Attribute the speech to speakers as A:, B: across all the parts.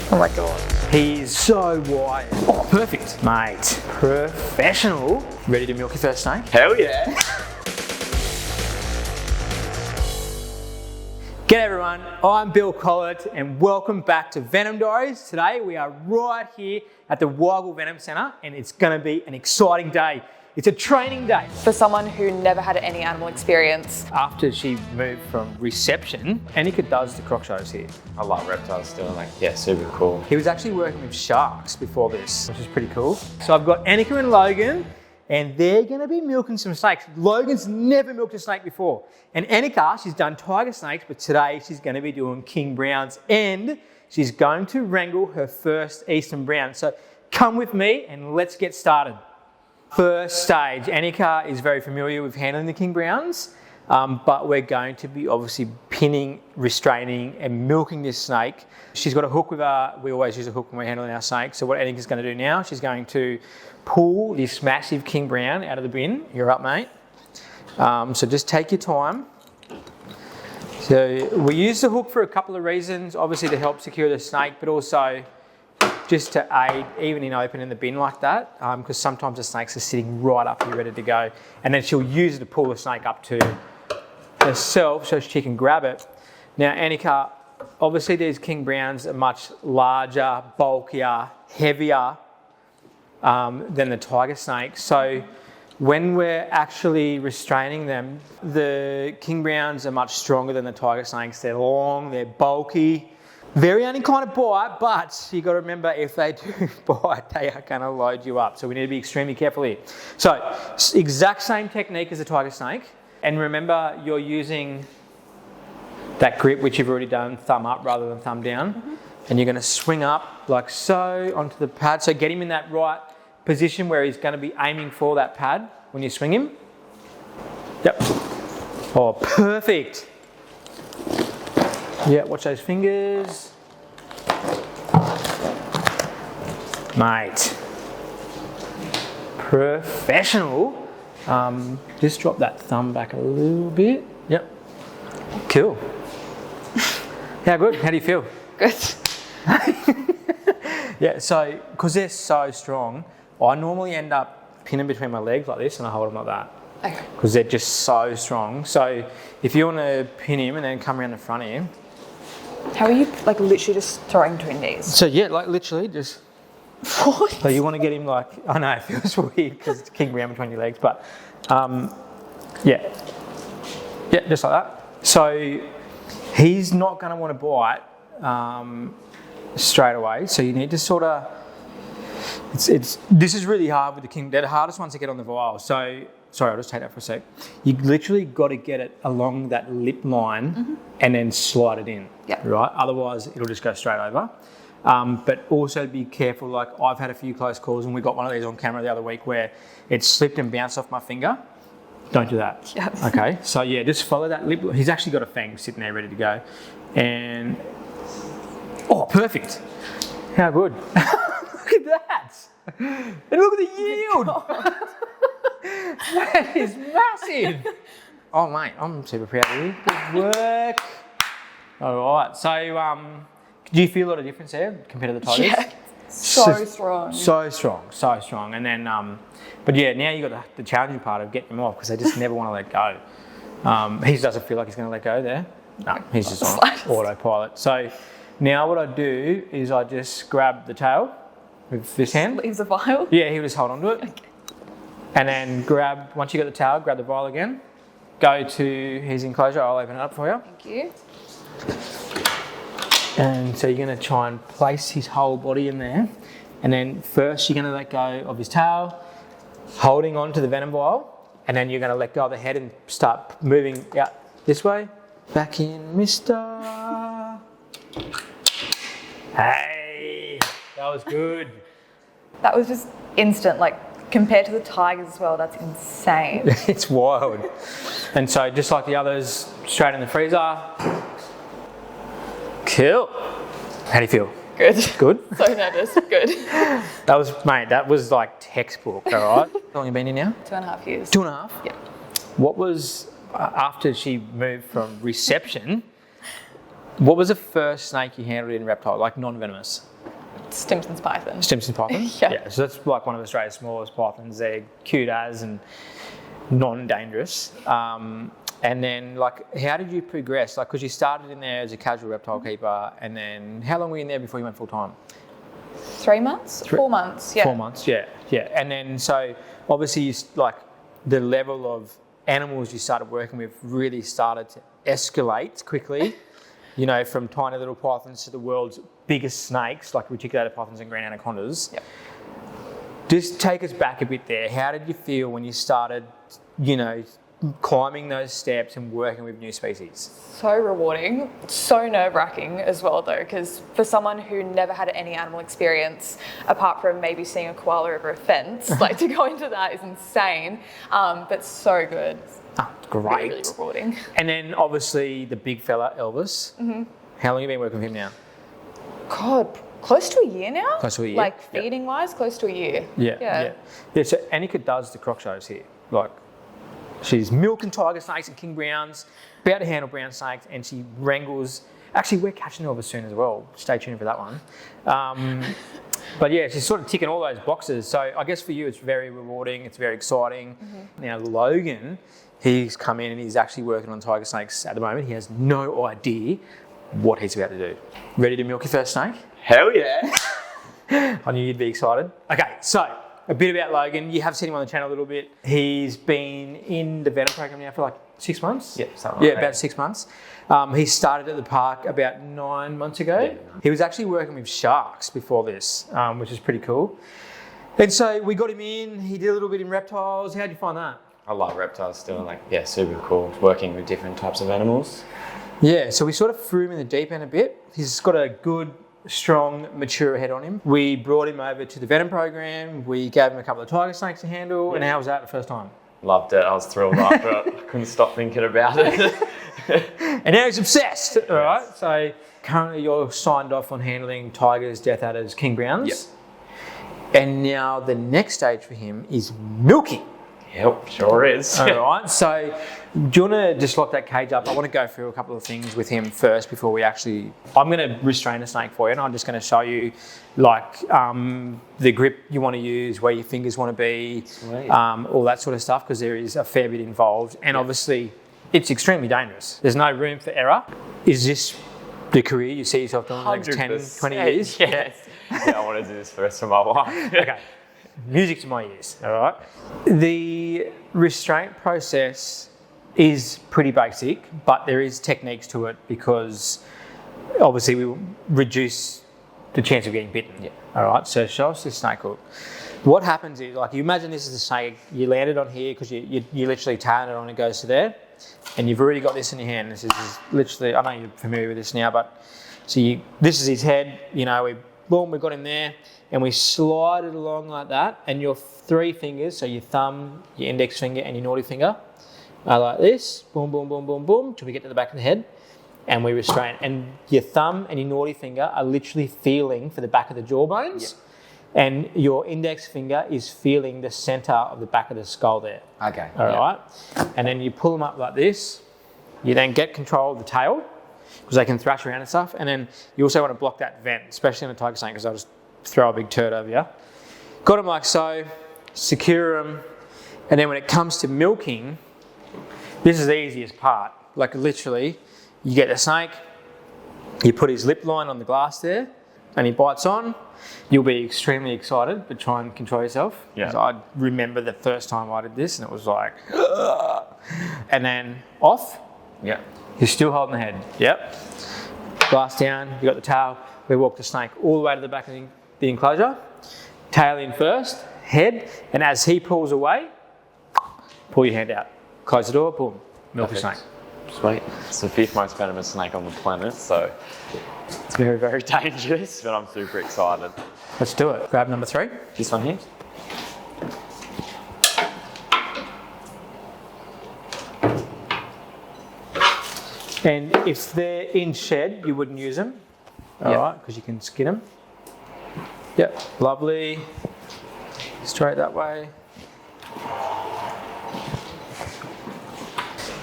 A: Oh my God.
B: He's so wide. Oh, perfect. Mate, professional. Ready to milk your first snake?
A: Hell yeah.
B: G'day everyone, I'm Bill Collett and welcome back to Venom Diaries. Today we are right here at the Venom Centre and it's going to be an exciting day. It's a training day.
A: For someone who never had any animal experience.
B: After she moved from reception, Annika does the croc shows here.
C: I love reptiles still, super cool.
B: He was actually working with sharks before this, which is pretty cool. So I've got Annika and Logan and they're going to be milking some snakes. Logan's never milked a snake before. And Annika, she's done tiger snakes, but today she's going to be doing king browns and she's going to wrangle her first eastern brown. So come with me and let's get started. First stage, Annika is very familiar with handling the king browns, but we're going to be obviously pinning, restraining and milking this snake. She's got a hook with her, we always use a hook when we're handling our snakes. So what Annika's going to do now, she's going to pull this massive king brown out of the bin. You're up, mate. So just take your time. So we use the hook for a couple of reasons, obviously to help secure the snake, but also just to aid even in opening the bin like that, because sometimes the snakes are sitting right up here ready to go. And then she'll use it to pull the snake up to herself so she can grab it. Now Annika, obviously these king browns are much larger, bulkier, heavier than the tiger snake. So when we're actually restraining them, the king browns are much stronger than the tiger snakes. They're long, they're bulky. Very only kind of bite, but you got to remember if they do bite, they are going to load you up. So we need to be extremely careful here. So exact same technique as a tiger snake. And remember you're using that grip, which you've already done, thumb up rather than thumb down. Mm-hmm. And you're going to swing up like so onto the pad. So get him in that right position where he's going to be aiming for that pad when you swing him. Yep. Oh, perfect. Yeah, watch those fingers. Mate. Professional. Just drop that thumb back a little bit. Yep. Cool. How good? How do you feel?
A: Good.
B: Yeah, so, because they're so strong, I normally end up pinning between my legs like this and I hold them like that.
A: Okay.
B: Because they're just so strong. So if you want to pin him and then come around the front of him.
A: How are you literally just throwing between knees?
B: So yeah, literally just.
A: What?
B: So you want to get him I know it feels weird because it's king brown between your legs, but yeah, just like that. So he's not going to want to bite straight away. So you need to sort of. This is really hard with the king. They're the hardest ones to get on the vial. So. Sorry, I'll just take that for a sec. You literally got to get it along that lip line and then slide it in, right? Otherwise, it'll just go straight over. But also be careful, I've had a few close calls and we got one of these on camera the other week where it slipped and bounced off my finger. Don't do that.
A: Yep. Okay,
B: so yeah, just follow that lip. He's actually got a fang sitting there ready to go. And, oh, perfect. How good. Look at that. And look at the yield. That is massive. Oh mate, I'm super proud of you. Good work. All right. So, do you feel a lot of difference there compared to the tigers?
A: Yeah. So strong.
B: So strong. And then, but yeah, now you got the challenging part of getting him off because they just never want to let go. He doesn't feel like he's going to let go there. No, he's just on autopilot. So now what I do is I just grab the tail with this hand.
A: Leaves the vial?
B: Yeah, he'll just hold on to it. Okay. And then once you got the towel, grab the vial again. Go to his enclosure, I'll open it up for you.
A: Thank you.
B: And so you're going to try and place his whole body in there. And then first you're going to let go of his tail, holding on to the venom vial. And then you're going to let go of the head and start moving out this way. Back in, mister. Hey, that was good.
A: That was just instant, compared to the tigers as well, that's insane.
B: It's wild. And so just like the others, straight in the freezer. Cool. How do you feel?
A: Good.
B: Good?
A: So nervous. Good.
B: That was like textbook, all right? How long have you been in now?
A: 2.5 years.
B: 2.5?
A: Yeah.
B: What was, after she moved from reception, What was the first snake you handled in reptile, like non-venomous?
A: Stimson's python.
B: Stimson python?
A: Yeah.
B: So that's like one of Australia's smallest pythons. They're cute as and non-dangerous. And then, like, how did you progress? Like, because you started in there as a casual reptile keeper, and then how long were you in there before you went full time?
A: 3 months? 4 months, yeah.
B: 4 months, yeah. And then, so obviously, like, the level of animals you started working with really started to escalate quickly. You know, from tiny little pythons to the world's biggest snakes, like reticulated pythons and green anacondas.
A: Yep.
B: Just take us back a bit there. How did you feel when you started, you know, climbing those steps and working with new species?
A: So rewarding, so nerve-wracking as well though, because for someone who never had any animal experience, apart from maybe seeing a koala over a fence, like to go into that is insane, but so good.
B: Oh, great.
A: Really rewarding.
B: And then obviously the big fella, Elvis. Mm-hmm. How long have you been working with him now?
A: God, close to a year now?
B: Close to a year?
A: Like feeding-wise, close to a year.
B: Yeah, so Annika does the croc shows here. Like, she's milking tiger snakes and king browns, about to handle brown snakes, and she wrangles. Actually, we're catching Elvis soon as well. Stay tuned for that one. But yeah, she's sort of ticking all those boxes. So I guess for you, it's very rewarding. It's very exciting. Mm-hmm. Now, Logan, he's come in and he's actually working on tiger snakes at the moment. He has no idea what he's about to do. Ready to milk your first snake?
C: Hell yeah.
B: I knew you'd be excited. Okay, so a bit about Logan. You have seen him on the channel a little bit. He's been in the Venom program now for like 6 months.
C: Yeah, something like that.
B: About 6 months. He started at the park about 9 months ago. Yeah. He was actually working with sharks before this, which is pretty cool. And so we got him in. He did a little bit in reptiles. How'd you find that?
C: I love reptiles still. Like, yeah, super cool. Working with different types of animals.
B: Yeah, so we sort of threw him in the deep end a bit. He's got a good, strong, mature head on him. We brought him over to the Venom program. We gave him a couple of tiger snakes to handle. Yeah. And how was that the first time?
C: Loved it. I was thrilled after it. I couldn't stop thinking about it.
B: And now he's obsessed. All right. So currently you're signed off on handling tigers, death adders, king browns. Yep. And now the next stage for him is milking.
C: Yep, sure is.
B: All right. So do you want to just lock that cage up? I want to go through a couple of things with him first before we actually... I'm going to restrain a snake for you, and I'm just going to show you like the grip you want to use, where your fingers want to be, all that sort of stuff, because there is a fair bit involved. And obviously, it's extremely dangerous. There's no room for error. Is this the career you see yourself doing in the next 10, 20 years?
C: Yes. Yeah, I want to do this for the rest of my life.
B: Okay. Music to my ears, all right? The restraint process is pretty basic, but there is techniques to it because obviously we reduce the chance of getting bitten. Yeah. All right, so show us this snake hook. What happens is, like, you imagine this is a snake, you land it on here because you literally turn it on and it goes to there, and you've already got this in your hand. This is literally, I know you're familiar with this now, but so this is his head, you know, we've got him there, and we slide it along like that, and your 3 fingers, so your thumb, your index finger, and your naughty finger, are like this, boom, boom, boom, boom, boom, till we get to the back of the head, and we restrain. And your thumb and your naughty finger are literally feeling for the back of the jawbones, and your index finger is feeling the centre of the back of the skull there.
C: Okay.
B: All right? And then you pull them up like this. You then get control of the tail, because they can thrash around and stuff, and then you also want to block that vent, especially in a tiger snake, because they'll just throw a big turd over you. Got them like so, secure them, and then when it comes to milking, this is the easiest part. Like, literally, you get the snake, you put his lip line on the glass there, and he bites on. You'll be extremely excited, but try and control yourself. Yeah. I remember the first time I did this, and it was like, ugh. And then off.
C: Yeah.
B: You're still holding the head. Yep. Glass down, you got the tail. We walk the snake all the way to the back of the enclosure. Tail in first, head, and as he pulls away, pull your hand out. Close the door, boom, milk the snake.
C: Sweet. It's the 5th most venomous snake on the planet, so it's very, very dangerous, but I'm super excited.
B: Let's do it. Grab number 3.
C: This one here.
B: And if they're in shed, you wouldn't use them. All right, because you can skin them. Yep, lovely. Straight that way.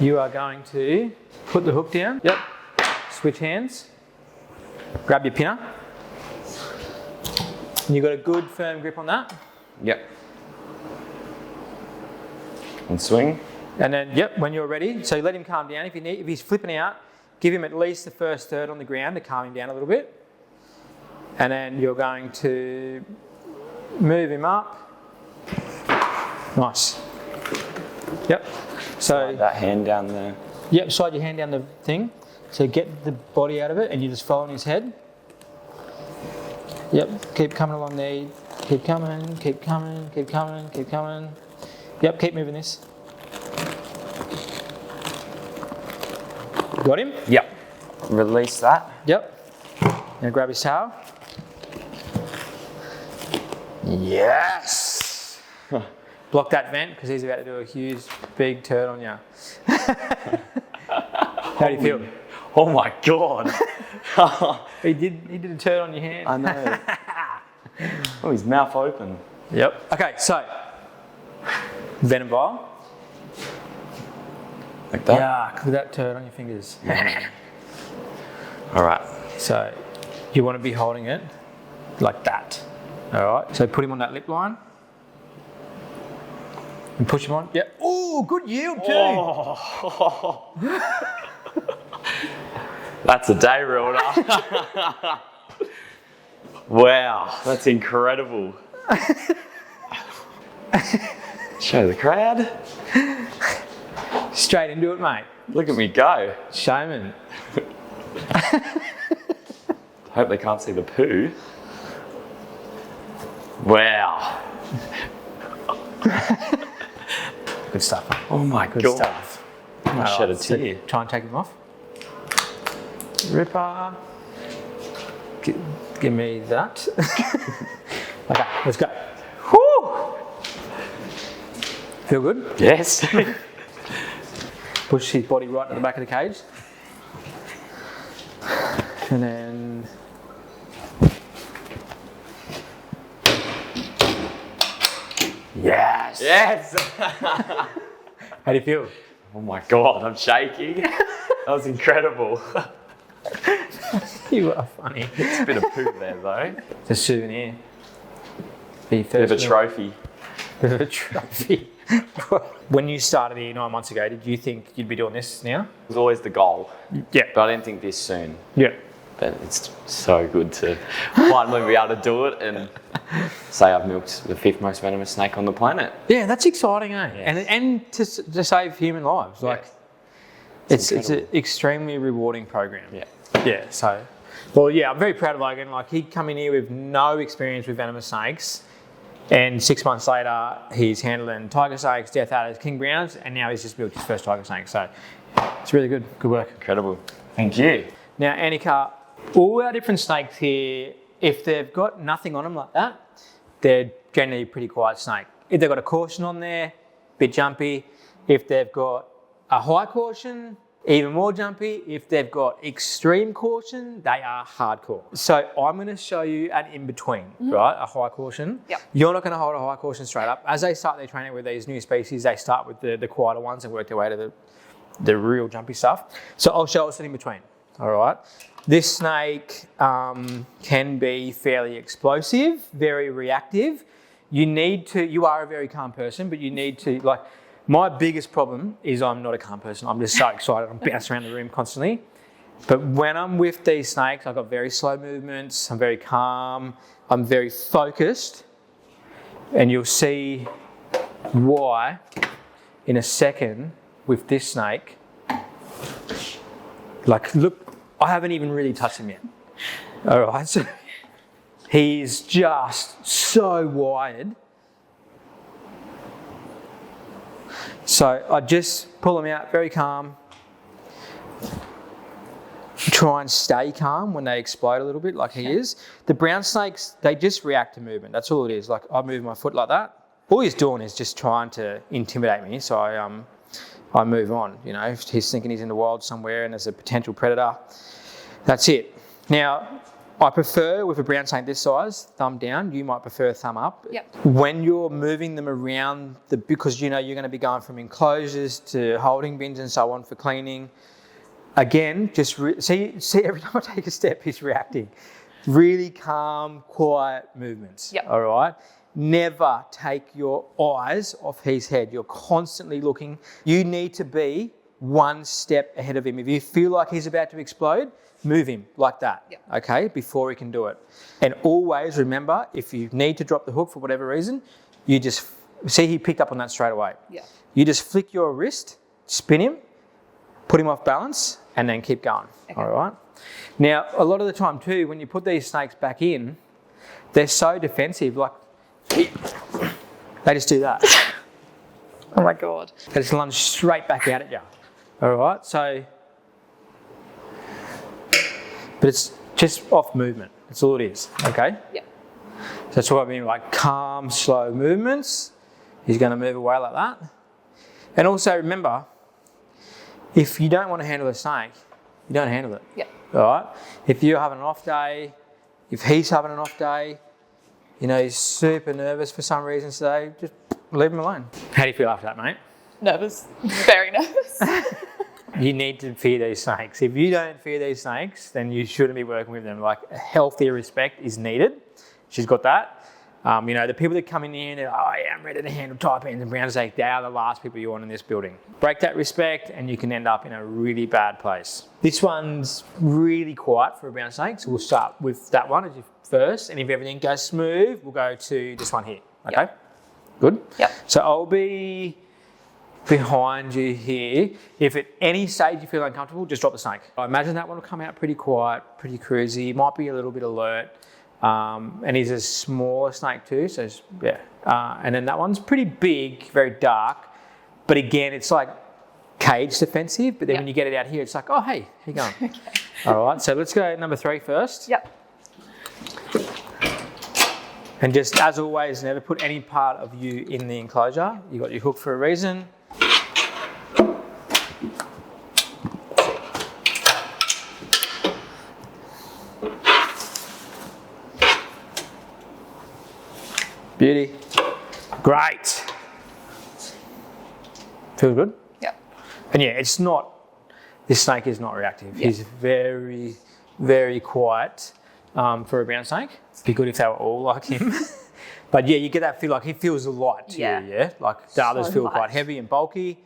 B: You are going to put the hook down. Yep. switch hands. Grab your pinner. And you've got a good firm grip on that.
C: Yep. And swing.
B: And then, yep, when you're ready, so you let him calm down. If he's flipping out, give him at least the first third on the ground to calm him down a little bit. And then you're going to move him up. Nice. Yep. So
C: That hand down there.
B: yep, slide your hand down the thing. So get the body out of it and you just follow on his head. Yep, keep coming along there. Keep coming, keep coming, keep coming, keep coming. Yep, keep moving this. Got him?
C: Yep. Release that.
B: Yep. Now grab his tail. Yes! Block that vent because he's about to do a huge, big turd on you. How do you feel?
C: Oh my God.
B: He did a turd on your hand.
C: I know. Oh, his mouth open.
B: Yep. Okay, so venom vial.
C: Like that?
B: Yeah, look at that turd on your fingers.
C: All right.
B: So you want to be holding it like that. All right. So put him on that lip line and push him on. Yep. Oh, good yield too.
C: Oh. That's a day reeled up. Wow, that's incredible. Show the crowd.
B: Straight into it, mate.
C: Look at me go.
B: Showman.
C: Hope they can't see the poo. Wow.
B: Good stuff. Mate.
C: Oh my
B: Good
C: God.
B: stuff.
C: I shed a
B: So
C: tear.
B: try and take him off. Ripper. Give me that. Okay, let's go. Woo! Feel good?
C: Yes.
B: Push his body right to the back of the cage. And then yes.
C: Yes.
B: How do you feel?
C: Oh my God, I'm shaking. That was incredible.
B: You are funny.
C: It's a bit of poo there though.
B: It's a souvenir. Be
C: Bit of a
B: first
C: trophy.
B: Bit of a trophy. When you started here 9 months ago, did you think you'd be doing this now?
C: It was always the goal,
B: Yeah.
C: but I didn't think this soon.
B: Yeah.
C: But it's so good to finally be able to do it and say I've milked the 5th most venomous snake on the planet.
B: Yeah, that's exciting, eh?
C: Yes.
B: And to save human lives. Like,
C: Yes.
B: it's an extremely rewarding program.
C: Yeah.
B: Yeah, so, well, yeah, I'm very proud of Logan. Like, he'd come in here with no experience with venomous snakes, and 6 months later, he's handling tiger snakes, death adders, king browns, and now he's just built his first tiger snake. So, it's really good. Good work.
C: Incredible. Thank you.
B: Now, Annika, all our different snakes here, if they've got nothing on them like that, they're generally a pretty quiet snake. If they've got a caution on there, bit jumpy. If they've got a high caution, even more jumpy. If they've got extreme caution, they are hardcore. So I'm going to show you an in-between, right? A high caution.
A: Yep.
B: You're not going to hold a high caution straight up. As they start their training with these new species, they start with the quieter ones and work their way to the real jumpy stuff. So I'll show us an in-between, all right? This snake can be fairly explosive, very reactive. You are a very calm person, but you need to, like, my biggest problem is I'm not a calm person. I'm just so excited. I'm bouncing around the room constantly. But when I'm with these snakes, I've got very slow movements. I'm very calm. I'm very focused. And you'll see why in a second with this snake. Like, look, I haven't even really touched him yet. All right, so he's just so wired. So I just pull him out, very calm. Try and stay calm when they explode a little bit, like he is. The brown snakes, they just react to movement. That's all it is. Like, I move my foot like that. All he's doing is just trying to intimidate me. So I move on. You know, if he's thinking he's in the wild somewhere and there's a potential predator. That's it. Now, I prefer with a brown snake this size, thumb down. You might prefer thumb up.
A: Yep.
B: When you're moving them around, because you know you're going to be going from enclosures to holding bins and so on for cleaning, Again, just see every time I take a step, he's reacting. Really calm, quiet movements.
A: Yep.
B: All right. Never take your eyes off his head. You're constantly looking. You need to be one step ahead of him. If you feel like he's about to explode, move him like that.
A: Yep.
B: Okay, before he can do it. And always remember, if you need to drop the hook for whatever reason, you just see he picked up on that straight away.
A: Yeah.
B: You just flick your wrist, spin him, put him off balance, and then keep going. Okay. All right. Now, a lot of the time too, when you put these snakes back in, they're so defensive. Like, they just do that.
A: Oh my God.
B: They just lunge straight back out at you. All right. So, but it's just off movement. That's all it is. Okay.
A: Yeah.
B: So that's what I mean, like calm, slow movements. He's going to move away like that. And also remember, if you don't want to handle the snake, you don't handle it.
A: Yeah.
B: All right. If you're having an off day, if he's having an off day, you know, he's super nervous for some reason today, just leave him alone. How do you feel after that, mate?
A: Nervous. Very nervous.
B: You need to fear these snakes. If you don't fear these snakes, then you shouldn't be working with them. Like, a healthy respect is needed. She's got that. You know, the people that come in here and they're like, oh yeah, I'm ready to handle taipans and brown snake, they are the last people you want in this building. Break that respect and you can end up in a really bad place. This one's really quiet for a brown snake, so we'll start with that one as your first, and if everything goes smooth, we'll go to this one here, okay? Yep. Good?
A: Yep.
B: So I'll be behind you here. If at any stage you feel uncomfortable, just drop the snake. I imagine that one will come out pretty quiet, pretty cruisy, might be a little bit alert. And he's a smaller snake too, so yeah. And then that one's pretty big, very dark, but again, it's like cage defensive, but then when you get it out here, it's like, oh, hey, how you going? Okay. All right, so let's go number 3 first.
A: Yep.
B: And just, as always, never put any part of you in the enclosure. You got your hook for a reason. Beauty. Great. Feel good?
A: Yep.
B: And yeah, it's not, this snake is not reactive. He's very, very quiet for a brown snake. It'd be good if they were all like him. But yeah, you get that feel like he feels light to you, yeah? Like the others feel quite heavy and bulky.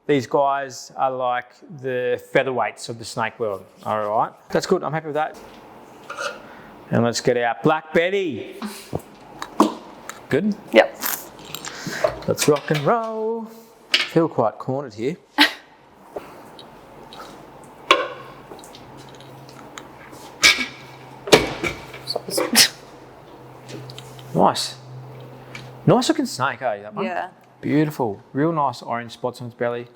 B: These guys are like the featherweights of the snake world. All right. That's good. I'm happy with that. And let's get our Black Betty. Good?
A: Yep.
B: Let's rock and roll. Feel quite cornered here. Nice. Nice looking snake, eh, that one?
A: Yeah.
B: Beautiful. Real nice orange spots on its belly.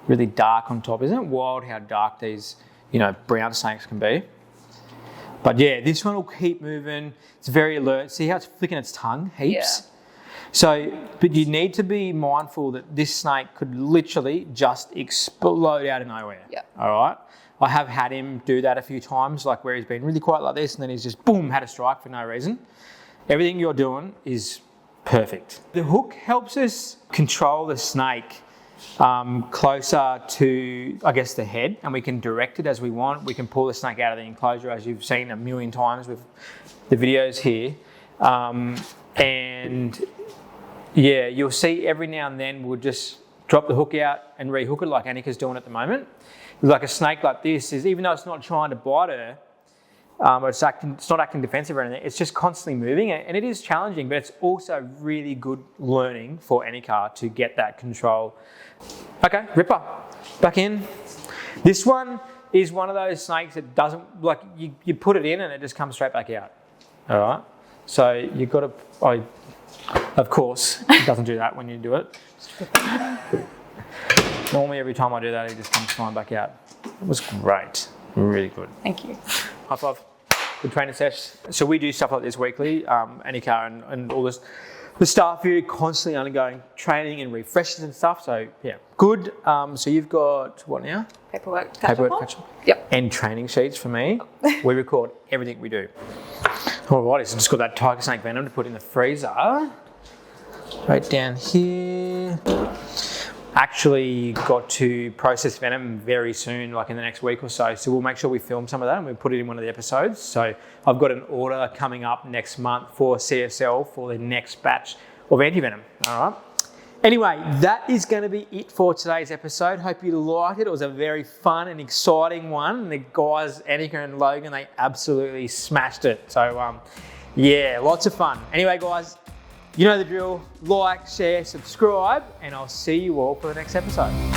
B: Really dark on top. Isn't it wild how dark these, you know, brown snakes can be? But yeah, this one will keep moving. It's very alert. See how it's flicking its tongue heaps? Yeah. So, but you need to be mindful that this snake could literally just explode out of nowhere.
A: Yeah.
B: All right? I have had him do that a few times, like where he's been really quiet like this and then he's just, boom, had a strike for no reason. Everything you're doing is perfect. The hook helps us control the snake closer to, I guess, the head, and we can direct it as we want. We can pull the snake out of the enclosure, as you've seen a million times with the videos here. And yeah, you'll see every now and then we'll just drop the hook out and rehook it like Annika's doing at the moment. Like a snake like this is, even though it's not trying to bite her, or it's not acting defensive or anything, it's just constantly moving, and it is challenging, but it's also really good learning for Annika to get that control. Okay, Ripper, back in. This one is one of those snakes that doesn't, like, you put it in and it just comes straight back out. All right, so you've got to, of course, it doesn't do that when you do it. Normally every time I do that, it just comes flying back out. It was great, really good.
A: Thank you.
B: High five. Good training session. So we do stuff like this weekly. Annika and all this, the staff here constantly undergoing training and refreshes and stuff. So yeah, good. So you've got what now?
A: Paperwork.
B: Catch up.
A: Yep.
B: And training sheets for me. We record everything we do. Alrighty, so just got that tiger snake venom to put in the freezer. Right down here. actually got to process venom very soon, like in the next week or so. So we'll make sure we film some of that and we'll put it in one of the episodes. So I've got an order coming up next month for CSL for the next batch of anti-venom. All right. Anyway, that is going to be it for today's episode. Hope you liked it. It was a very fun and exciting one. The guys, Annika and Logan, they absolutely smashed it. So yeah, lots of fun. Anyway, guys, you know the drill. Like, share, subscribe, and I'll see you all for the next episode.